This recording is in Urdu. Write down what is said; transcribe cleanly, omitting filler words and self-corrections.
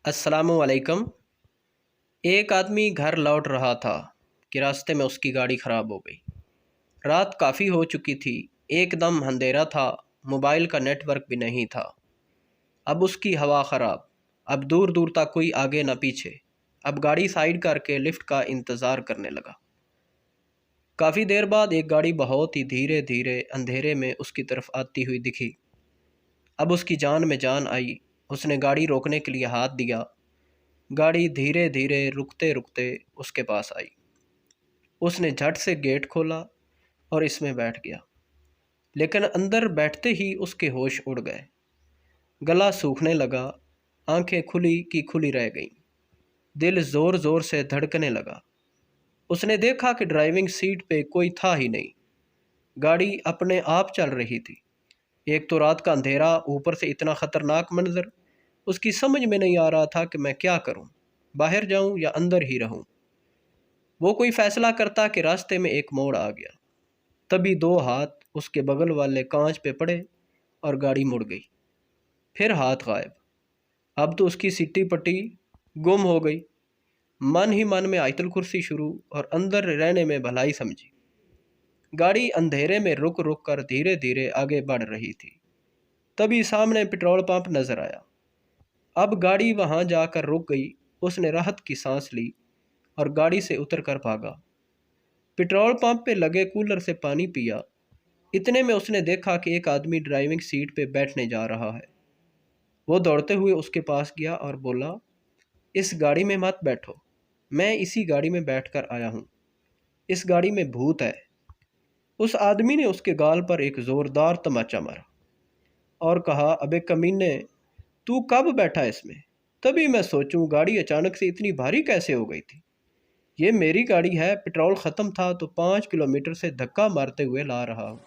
السلام علیکم۔ ایک آدمی گھر لوٹ رہا تھا کہ راستے میں اس کی گاڑی خراب ہو گئی۔ رات کافی ہو چکی تھی، ایک دم اندھیرا تھا، موبائل کا نیٹ ورک بھی نہیں تھا۔ اب اس کی ہوا خراب، اب دور دور تک کوئی آگے نہ پیچھے۔ اب گاڑی سائیڈ کر کے لفٹ کا انتظار کرنے لگا۔ کافی دیر بعد ایک گاڑی بہت ہی دھیرے دھیرے اندھیرے میں اس کی طرف آتی ہوئی دکھی۔ اب اس کی جان میں جان آئی، اس نے گاڑی روکنے کے لیے ہاتھ دیا۔ گاڑی دھیرے دھیرے رکتے رکتے اس کے پاس آئی۔ اس نے جھٹ سے گیٹ کھولا اور اس میں بیٹھ گیا، لیکن اندر بیٹھتے ہی اس کے ہوش اڑ گئے۔ گلا سوکھنے لگا، آنکھیں کھلی کی کھلی رہ گئیں، دل زور زور سے دھڑکنے لگا۔ اس نے دیکھا کہ ڈرائیونگ سیٹ پہ کوئی تھا ہی نہیں، گاڑی اپنے آپ چل رہی تھی۔ ایک تو رات کا اندھیرا، اوپر سے اتنا خطرناک منظر۔ اس کی سمجھ میں نہیں آ رہا تھا کہ میں کیا کروں، باہر جاؤں یا اندر ہی رہوں۔ وہ کوئی فیصلہ کرتا کہ راستے میں ایک موڑ آ گیا۔ تبھی دو ہاتھ اس کے بغل والے کانچ پہ پڑے اور گاڑی مڑ گئی۔ پھر ہاتھ غائب۔ اب تو اس کی سٹی پٹی گم ہو گئی۔ من ہی من میں آیت الکرسی شروع اور اندر رہنے میں بھلائی سمجھی۔ گاڑی اندھیرے میں رک رک کر دھیرے دھیرے آگے بڑھ رہی تھی۔ تبھی سامنے پٹرول پمپ نظر آیا۔ اب گاڑی وہاں جا کر رک گئی۔ اس نے راحت کی سانس لی اور گاڑی سے اتر کر بھاگا۔ پٹرول پمپ پہ لگے کولر سے پانی پیا۔ اتنے میں اس نے دیکھا کہ ایک آدمی ڈرائیونگ سیٹ پہ بیٹھنے جا رہا ہے۔ وہ دوڑتے ہوئے اس کے پاس گیا اور بولا، اس گاڑی میں مت بیٹھو، میں اسی گاڑی میں بیٹھ کر آیا ہوں، اس گاڑی میں بھوت ہے۔ اس آدمی نے اس کے گال پر ایک زوردار تماچا مارا اور کہا، ابے کمینے، تو کب بیٹھا اس میں؟ تبھی میں سوچوں گاڑی اچانک سے اتنی بھاری کیسے ہو گئی تھی۔ یہ میری گاڑی ہے، پٹرول ختم تھا تو 5 کلومیٹر سے دھکا مارتے ہوئے لا رہا ہوں۔